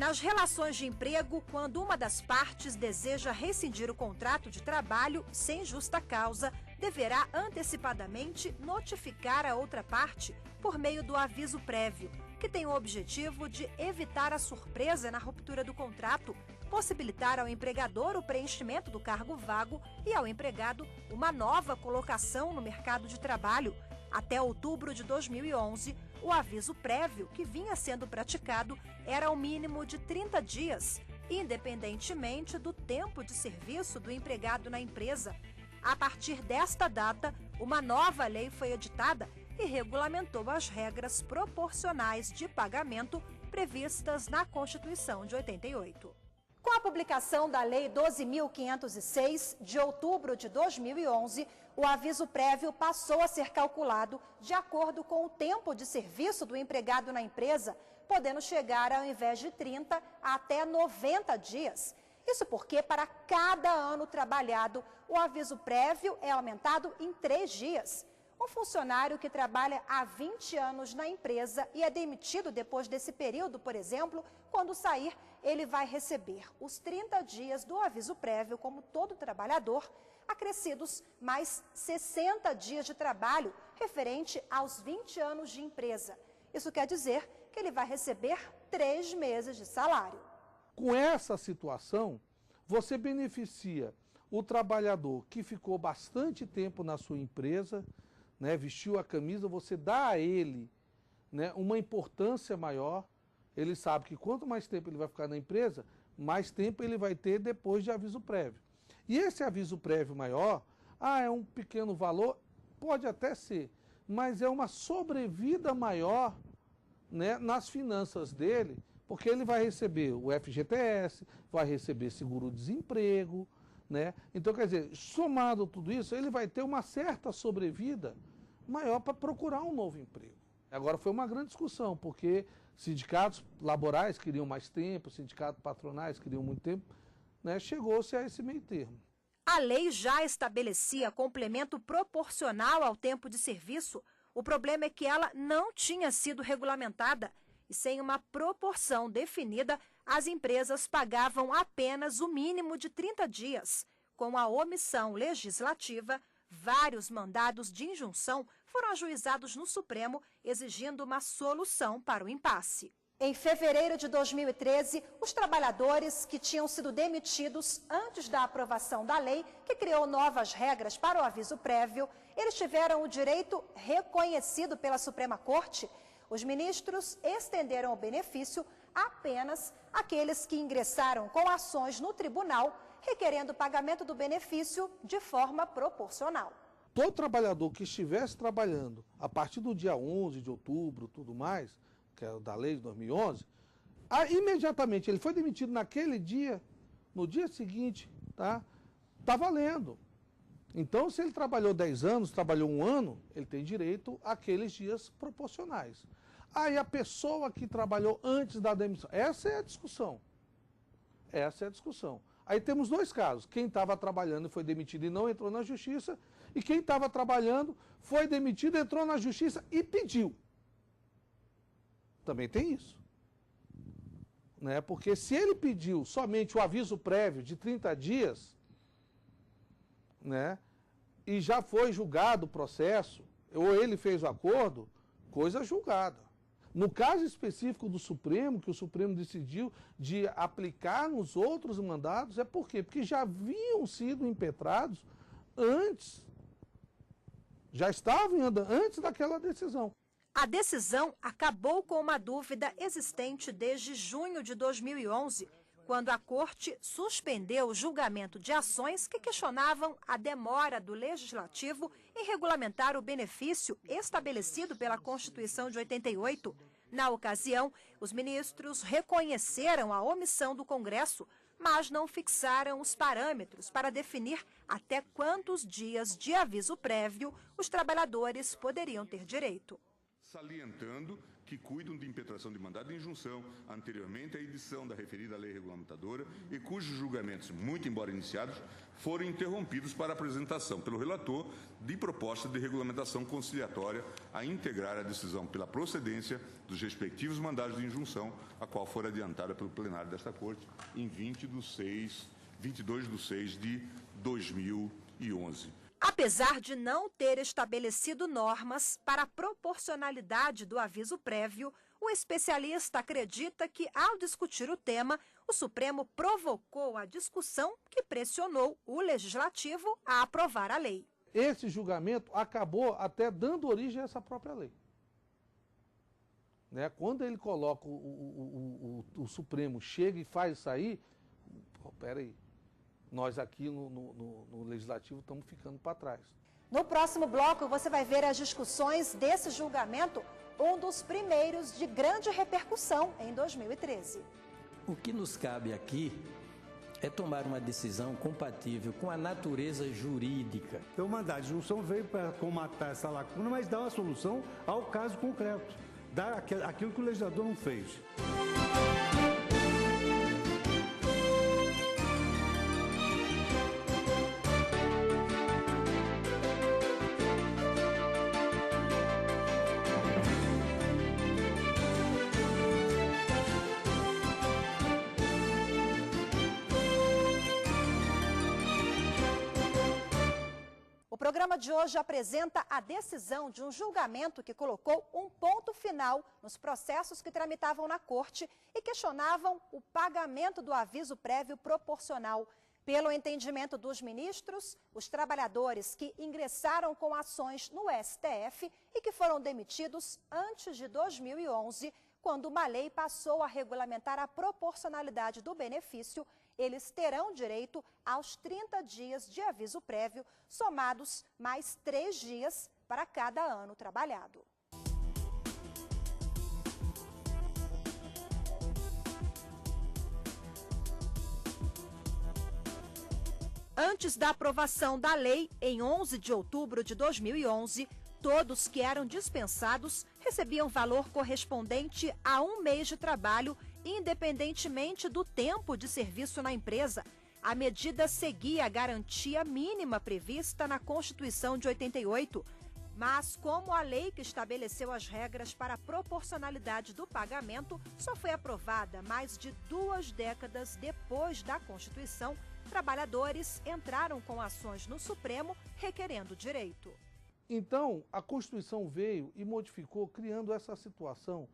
Nas relações de emprego, quando uma das partes deseja rescindir o contrato de trabalho sem justa causa, deverá antecipadamente notificar a outra parte por meio do aviso prévio, que tem o objetivo de evitar a surpresa na ruptura do contrato, possibilitar ao empregador o preenchimento do cargo vago e ao empregado uma nova colocação no mercado de trabalho. Até outubro de 2011, o aviso prévio que vinha sendo praticado era o mínimo de 30 dias, independentemente do tempo de serviço do empregado na empresa. A partir desta data, uma nova lei foi editada e regulamentou as regras proporcionais de pagamento previstas na Constituição de 88. Com a publicação da Lei 12.506, de outubro de 2011, o aviso prévio passou a ser calculado de acordo com o tempo de serviço do empregado na empresa, podendo chegar, ao invés de 30, a até 90 dias. Isso porque, para cada ano trabalhado, o aviso prévio é aumentado em 3 dias. Um funcionário que trabalha há 20 anos na empresa e é demitido depois desse período, por exemplo, quando sair, ele vai receber os 30 dias do aviso prévio, como todo trabalhador, acrescidos mais 60 dias de trabalho, referente aos 20 anos de empresa. Isso quer dizer que ele vai receber 3 meses de salário. Com essa situação, você beneficia o trabalhador que ficou bastante tempo na sua empresa, vestiu a camisa, você dá a ele uma importância maior. Ele sabe que quanto mais tempo ele vai ficar na empresa, mais tempo ele vai ter depois de aviso prévio. E esse aviso prévio maior, é um pequeno valor, pode até ser, mas é uma sobrevida maior nas finanças dele, porque ele vai receber o FGTS, vai receber seguro-desemprego, Então, quer dizer, somado tudo isso, ele vai ter uma certa sobrevida maior para procurar um novo emprego. Agora, foi uma grande discussão, porque sindicatos laborais queriam mais tempo, sindicatos patronais queriam muito tempo, chegou-se a esse meio termo. A lei já estabelecia complemento proporcional ao tempo de serviço. O problema é que ela não tinha sido regulamentada e, sem uma proporção definida, as empresas pagavam apenas o mínimo de 30 dias. Com a omissão legislativa, vários mandados de injunção foram ajuizados no Supremo, exigindo uma solução para o impasse. Em fevereiro de 2013, os trabalhadores que tinham sido demitidos antes da aprovação da lei, que criou novas regras para o aviso prévio, eles tiveram o direito reconhecido pela Suprema Corte. Os ministros estenderam o benefício apenas àqueles que ingressaram com ações no tribunal, requerendo o pagamento do benefício de forma proporcional. Todo trabalhador que estivesse trabalhando a partir do dia 11 de outubro, tudo mais, que é da lei de 2011, imediatamente ele foi demitido naquele dia, no dia seguinte, tá valendo. Então, se ele trabalhou 10 anos, trabalhou 1 ano, ele tem direito àqueles dias proporcionais. Aí a pessoa que trabalhou antes da demissão, essa é a discussão. Essa é a discussão. Aí temos 2 casos, quem estava trabalhando e foi demitido e não entrou na justiça, e quem estava trabalhando, foi demitido, entrou na justiça e pediu. Também tem isso. Porque se ele pediu somente o aviso prévio de 30 dias, e já foi julgado o processo, ou ele fez o acordo, coisa julgada. No caso específico do Supremo, que o Supremo decidiu de aplicar nos outros mandados, é por quê? Porque já haviam sido impetrados antes, já estavam andando antes daquela decisão. A decisão acabou com uma dúvida existente desde junho de 2011, quando a Corte suspendeu o julgamento de ações que questionavam a demora do Legislativo em regulamentar o benefício estabelecido pela Constituição de 88. Na ocasião, os ministros reconheceram a omissão do Congresso, mas não fixaram os parâmetros para definir até quantos dias de aviso prévio os trabalhadores poderiam ter direito. Salientando que cuidam de impetração de mandado de injunção anteriormente à edição da referida lei regulamentadora e cujos julgamentos, muito embora iniciados, foram interrompidos para apresentação pelo relator de proposta de regulamentação conciliatória a integrar a decisão pela procedência dos respectivos mandados de injunção, a qual for adiantada pelo plenário desta Corte em 22 de 6 de 2011. Apesar de não ter estabelecido normas para a proporcionalidade do aviso prévio, o especialista acredita que, ao discutir o tema, o Supremo provocou a discussão que pressionou o Legislativo a aprovar a lei. Esse julgamento acabou até dando origem a essa própria lei. Né? Quando ele coloca, o Supremo chega e faz isso aí, peraí. Nós aqui no Legislativo estamos ficando para trás. No próximo bloco, você vai ver as discussões desse julgamento, um dos primeiros de grande repercussão em 2013. O que nos cabe aqui é tomar uma decisão compatível com a natureza jurídica. Então, o mandado de injunção veio para comatar essa lacuna, mas dar uma solução ao caso concreto, dar aquilo que o legislador não fez. O programa de hoje apresenta a decisão de um julgamento que colocou um ponto final nos processos que tramitavam na Corte e questionavam o pagamento do aviso prévio proporcional. Pelo entendimento dos ministros, os trabalhadores que ingressaram com ações no STF e que foram demitidos antes de 2011, quando uma lei passou a regulamentar a proporcionalidade do benefício, eles terão direito aos 30 dias de aviso prévio, somados mais 3 dias para cada ano trabalhado. Antes da aprovação da lei, em 11 de outubro de 2011, todos que eram dispensados recebiam valor correspondente a 1 mês de trabalho, independentemente do tempo de serviço na empresa. A medida seguia a garantia mínima prevista na Constituição de 88. Mas, como a lei que estabeleceu as regras para a proporcionalidade do pagamento só foi aprovada mais de 2 décadas depois da Constituição, trabalhadores entraram com ações no Supremo requerendo direito. Então, a Constituição veio e modificou, criando essa situação,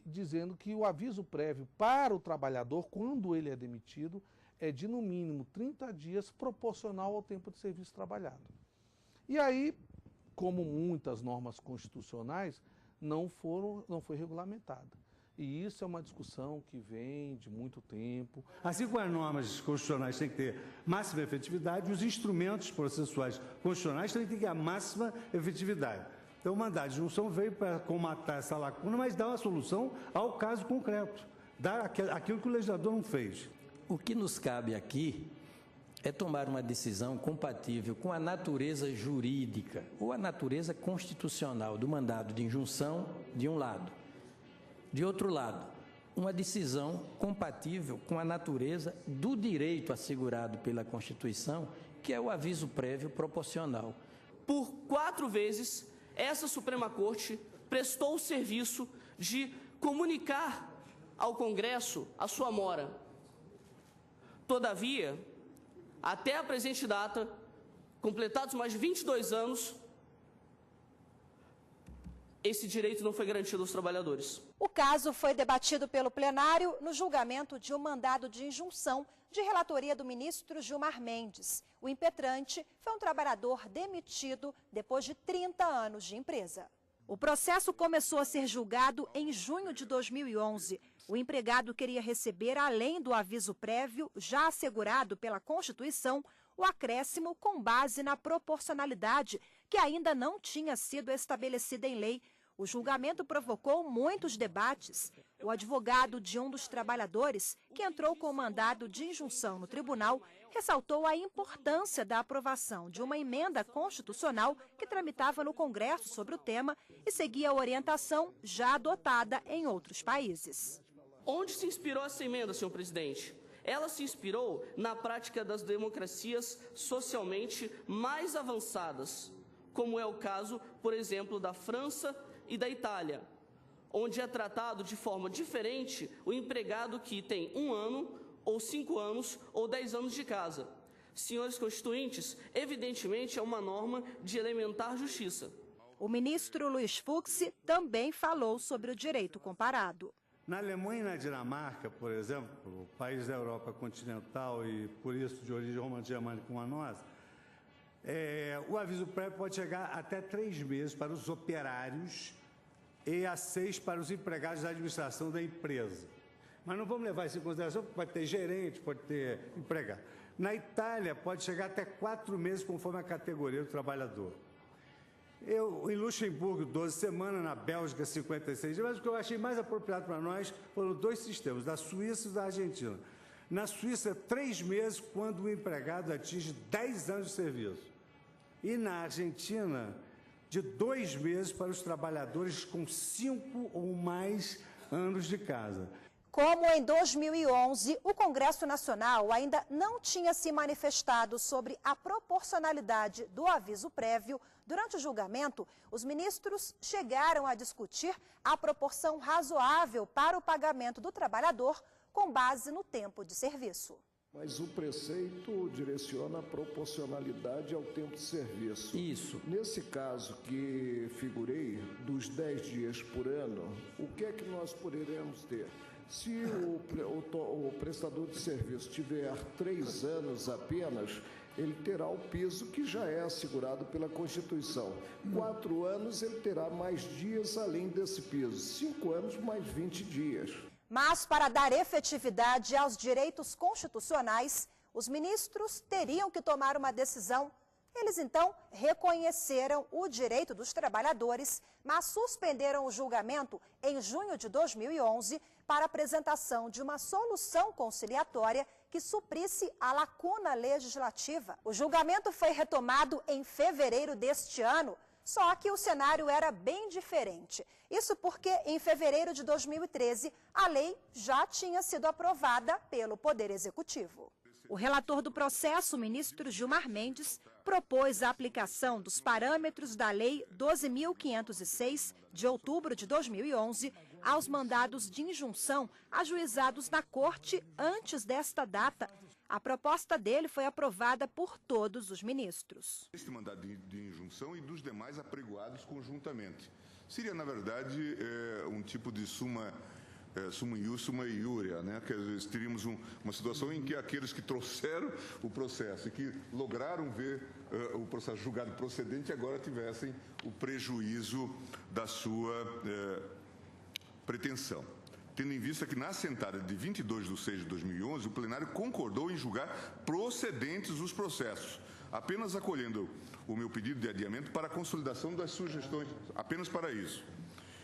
dizendo que o aviso prévio para o trabalhador, quando ele é demitido, é de no mínimo 30 dias, proporcional ao tempo de serviço trabalhado. E aí, como muitas normas constitucionais, não foi regulamentada. E isso é uma discussão que vem de muito tempo. Assim como as normas constitucionais têm que ter máxima efetividade, os instrumentos processuais constitucionais também têm que ter a máxima efetividade. Então, o mandado de injunção veio para comatar essa lacuna, mas dar uma solução ao caso concreto, dar aquilo que o legislador não fez. O que nos cabe aqui é tomar uma decisão compatível com a natureza jurídica ou a natureza constitucional do mandado de injunção, de um lado. De outro lado, uma decisão compatível com a natureza do direito assegurado pela Constituição, que é o aviso prévio proporcional. Por 4 vezes, essa Suprema Corte prestou o serviço de comunicar ao Congresso a sua mora. Todavia, até a presente data, completados mais de 22 anos, esse direito não foi garantido aos trabalhadores. O caso foi debatido pelo plenário no julgamento de um mandado de injunção de relatoria do ministro Gilmar Mendes. O impetrante foi um trabalhador demitido depois de 30 anos de empresa. O processo começou a ser julgado em junho de 2011. O empregado queria receber, além do aviso prévio, já assegurado pela Constituição, o acréscimo com base na proporcionalidade, que ainda não tinha sido estabelecida em lei. O julgamento provocou muitos debates. O advogado de um dos trabalhadores, que entrou com mandado de injunção no tribunal, ressaltou a importância da aprovação de uma emenda constitucional que tramitava no Congresso sobre o tema e seguia a orientação já adotada em outros países. Onde se inspirou essa emenda, senhor presidente? Ela se inspirou na prática das democracias socialmente mais avançadas, como é o caso, por exemplo, da França e da Itália, onde é tratado de forma diferente o empregado que tem 1 ano, ou 5 anos, ou 10 anos de casa. Senhores constituintes, evidentemente é uma norma de elementar justiça. O ministro Luiz Fux também falou sobre o direito comparado. Na Alemanha e na Dinamarca, por exemplo, país da Europa continental e, por isso, de origem romano-germânica como a nossa, o aviso prévio pode chegar até 3 meses para os operários e a 6 para os empregados da administração da empresa. Mas não vamos levar isso em consideração, porque pode ter gerente, pode ter empregado. Na Itália, pode chegar até 4 meses, conforme a categoria do trabalhador. Em Luxemburgo, 12 semanas, na Bélgica, 56 dias, mas o que eu achei mais apropriado para nós foram 2 sistemas, da Suíça e da Argentina. Na Suíça, 3 meses, quando o empregado atinge 10 anos de serviço. E na Argentina, de 2 meses para os trabalhadores com 5 ou mais anos de casa. Como em 2011, o Congresso Nacional ainda não tinha se manifestado sobre a proporcionalidade do aviso prévio, durante o julgamento, os ministros chegaram a discutir a proporção razoável para o pagamento do trabalhador com base no tempo de serviço. Mas o preceito direciona a proporcionalidade ao tempo de serviço. Isso. Nesse caso que figurei, dos 10 dias por ano, o que é que nós poderemos ter? Se o prestador de serviço tiver 3 anos apenas, ele terá o piso que já é assegurado pela Constituição. 4 anos, ele terá mais dias além desse piso. 5 anos, mais 20 dias. Mas, para dar efetividade aos direitos constitucionais, os ministros teriam que tomar uma decisão. Eles, então, reconheceram o direito dos trabalhadores, mas suspenderam o julgamento em junho de 2011 para apresentação de uma solução conciliatória que suprisse a lacuna legislativa. O julgamento foi retomado em fevereiro deste ano, só que o cenário era bem diferente. Isso porque, em fevereiro de 2013, a lei já tinha sido aprovada pelo Poder Executivo. O relator do processo, o ministro Gilmar Mendes, propôs a aplicação dos parâmetros da Lei 12.506, de outubro de 2011, aos mandados de injunção ajuizados na Corte antes desta data. A proposta dele foi aprovada por todos os ministros. Este mandado de injunção e dos demais apregoados conjuntamente. Seria, na verdade, um tipo de suma ius, suma iuria, né? Que às vezes teríamos uma situação em que aqueles que trouxeram o processo e que lograram ver o processo julgado procedente agora tivessem o prejuízo da sua pretensão. Tendo em vista que na assentada de 22/6 de 2011, o plenário concordou em julgar procedentes os processos, apenas acolhendo o meu pedido de adiamento para a consolidação das sugestões, apenas para isso.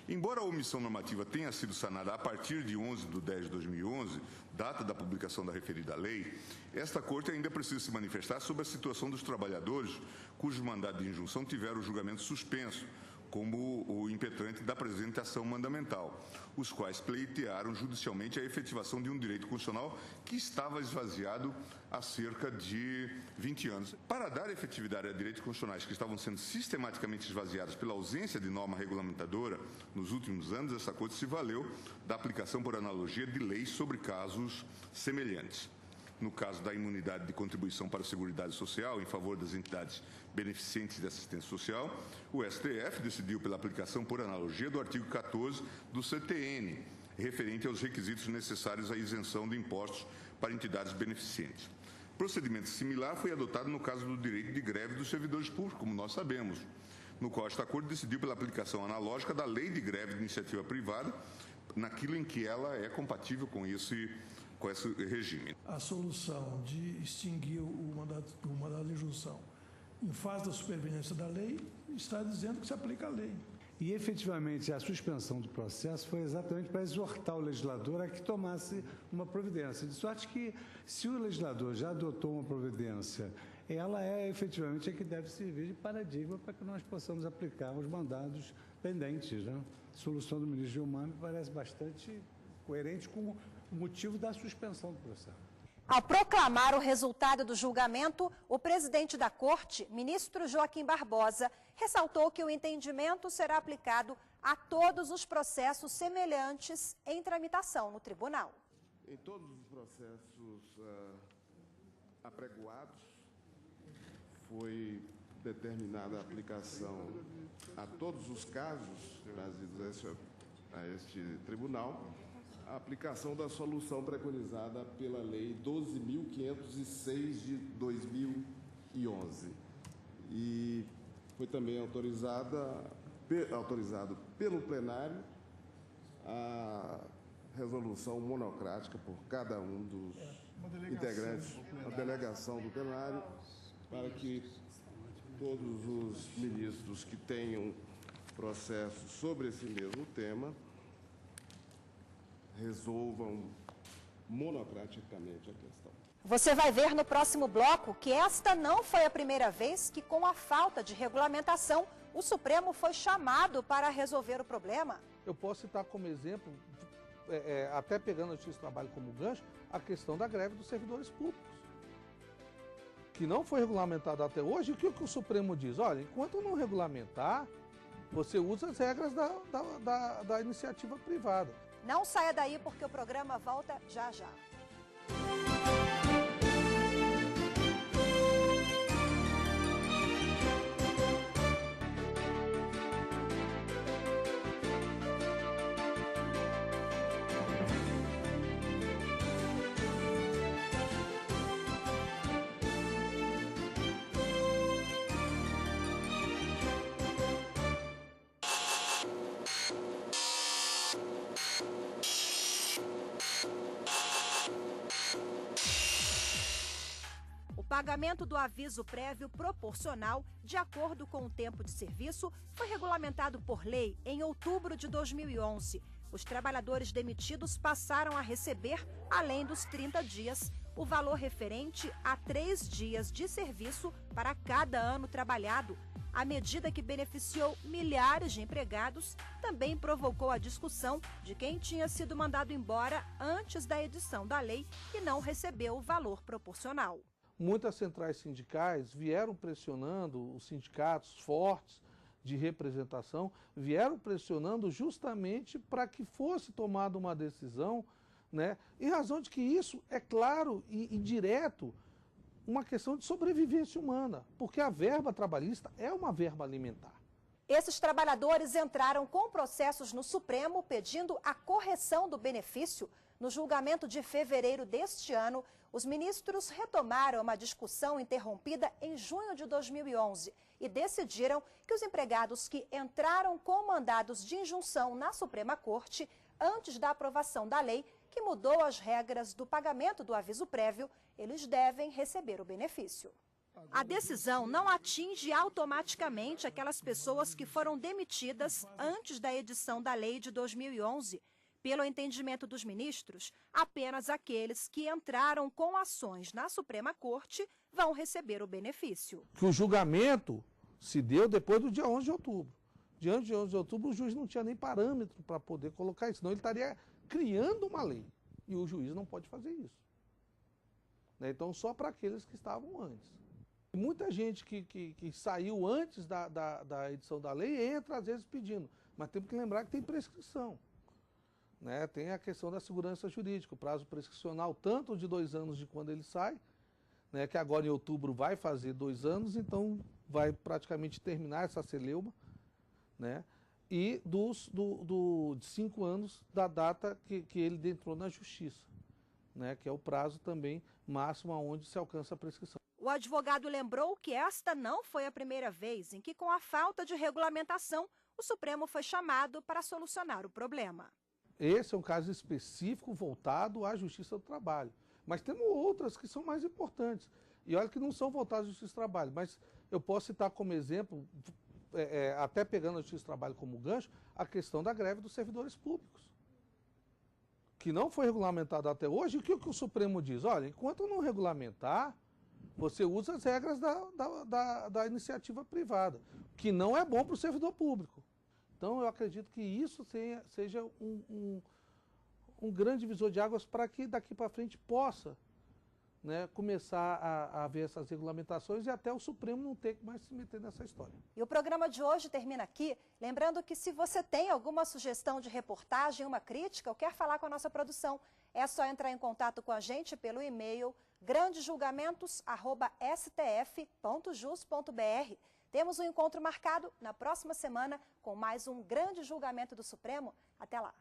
Embora a omissão normativa tenha sido sanada a partir de 11/10/2011, data da publicação da referida lei, esta Corte ainda precisa se manifestar sobre a situação dos trabalhadores cujo mandado de injunção tiveram o julgamento suspenso, como o impetrante da presente ação mandamental, os quais pleitearam judicialmente a efetivação de um direito constitucional que estava esvaziado há cerca de 20 anos. Para dar efetividade a direitos constitucionais que estavam sendo sistematicamente esvaziados pela ausência de norma regulamentadora, nos últimos anos, essa Corte se valeu da aplicação por analogia de leis sobre casos semelhantes. No caso da imunidade de contribuição para a Seguridade Social em favor das entidades beneficentes de assistência social, o STF decidiu pela aplicação por analogia do artigo 14 do CTN, referente aos requisitos necessários à isenção de impostos para entidades beneficentes. Procedimento similar foi adotado no caso do direito de greve dos servidores públicos, como nós sabemos, no qual esta Corte decidiu pela aplicação analógica da lei de greve de iniciativa privada, naquilo em que ela é compatível com esse regime. A solução de extinguir o mandado de injunção em face da superveniência da lei está dizendo que se aplica a lei. E, efetivamente, a suspensão do processo foi exatamente para exortar o legislador a que tomasse uma providência. De sorte que, se o legislador já adotou uma providência, ela é efetivamente a que deve servir de paradigma para que nós possamos aplicar os mandados pendentes, né? A solução do ministro Gilmar me parece bastante coerente com o motivo da suspensão do processo. Ao proclamar o resultado do julgamento, o presidente da Corte, ministro Joaquim Barbosa, ressaltou que o entendimento será aplicado a todos os processos semelhantes em tramitação no tribunal. Em todos os processos apregoados, foi determinada a aplicação a todos os casos trazidos a este tribunal, a aplicação da solução preconizada pela Lei 12.506 de 2011. E foi também autorizado pelo plenário a resolução monocrática por cada um dos integrantes, a delegação do plenário, para que todos os ministros que tenham processos sobre esse mesmo tema resolvam monocraticamente a questão. Você vai ver no próximo bloco que esta não foi a primeira vez que, com a falta de regulamentação, o Supremo foi chamado para resolver o problema. Eu posso citar como exemplo, até pegando a Justiça do Trabalho como gancho, a questão da greve dos servidores públicos, que não foi regulamentado até hoje. E o que o Supremo diz? Olha, enquanto não regulamentar, você usa as regras da iniciativa privada. Não saia daí porque o programa volta já já. O pagamento do aviso prévio proporcional, de acordo com o tempo de serviço, foi regulamentado por lei em outubro de 2011. Os trabalhadores demitidos passaram a receber, além dos 30 dias, o valor referente a 3 dias de serviço para cada ano trabalhado. A medida, que beneficiou milhares de empregados, também provocou a discussão de quem tinha sido mandado embora antes da edição da lei e não recebeu o valor proporcional. Muitas centrais sindicais vieram pressionando os sindicatos fortes de representação, vieram pressionando justamente para que fosse tomada uma decisão, né, em razão de que isso é claro e direto uma questão de sobrevivência humana, porque a verba trabalhista é uma verba alimentar. Esses trabalhadores entraram com processos no Supremo pedindo a correção do benefício. No julgamento de fevereiro deste ano, os ministros retomaram uma discussão interrompida em junho de 2011 e decidiram que os empregados que entraram com mandados de injunção na Suprema Corte, antes da aprovação da lei que mudou as regras do pagamento do aviso prévio, eles devem receber o benefício. A decisão não atinge automaticamente aquelas pessoas que foram demitidas antes da edição da lei de 2011. Pelo entendimento dos ministros, apenas aqueles que entraram com ações na Suprema Corte vão receber o benefício. Que o julgamento se deu depois do dia 11 de outubro. Diante de 11 de outubro, o juiz não tinha nem parâmetro para poder colocar isso, senão ele estaria criando uma lei. E o juiz não pode fazer isso. Então, só para aqueles que estavam antes. Muita gente que saiu antes da edição da lei entra, às vezes, pedindo. Mas temos que lembrar que tem prescrição. Né? Tem a questão da segurança jurídica, o prazo prescricional, tanto de 2 anos de quando ele sai, né, que agora em outubro vai fazer 2 anos, então vai praticamente terminar essa celeuma, né, e de 5 anos da data que ele entrou na justiça, né, que é o prazo também máximo aonde se alcança a prescrição. O advogado lembrou que esta não foi a primeira vez em que, com a falta de regulamentação, o Supremo foi chamado para solucionar o problema. Esse é um caso específico voltado à Justiça do Trabalho. Mas temos outras que são mais importantes. E olha que não são voltadas à Justiça do Trabalho, mas eu posso citar como exemplo até pegando o Justiça do Trabalho como gancho, a questão da greve dos servidores públicos, que não foi regulamentado até hoje. E o que o Supremo diz? Olha, enquanto não regulamentar, você usa as regras da iniciativa privada, que não é bom para o servidor público. Então, eu acredito que isso seja um grande divisor de águas para que daqui para frente possa, né, começar a ver essas regulamentações e até o Supremo não ter que mais se meter nessa história. E o programa de hoje termina aqui, lembrando que se você tem alguma sugestão de reportagem, uma crítica ou quer falar com a nossa produção, é só entrar em contato com a gente pelo e-mail grandesjulgamentos@stf.jus.br. Temos um encontro marcado na próxima semana com mais um grande julgamento do Supremo. Até lá!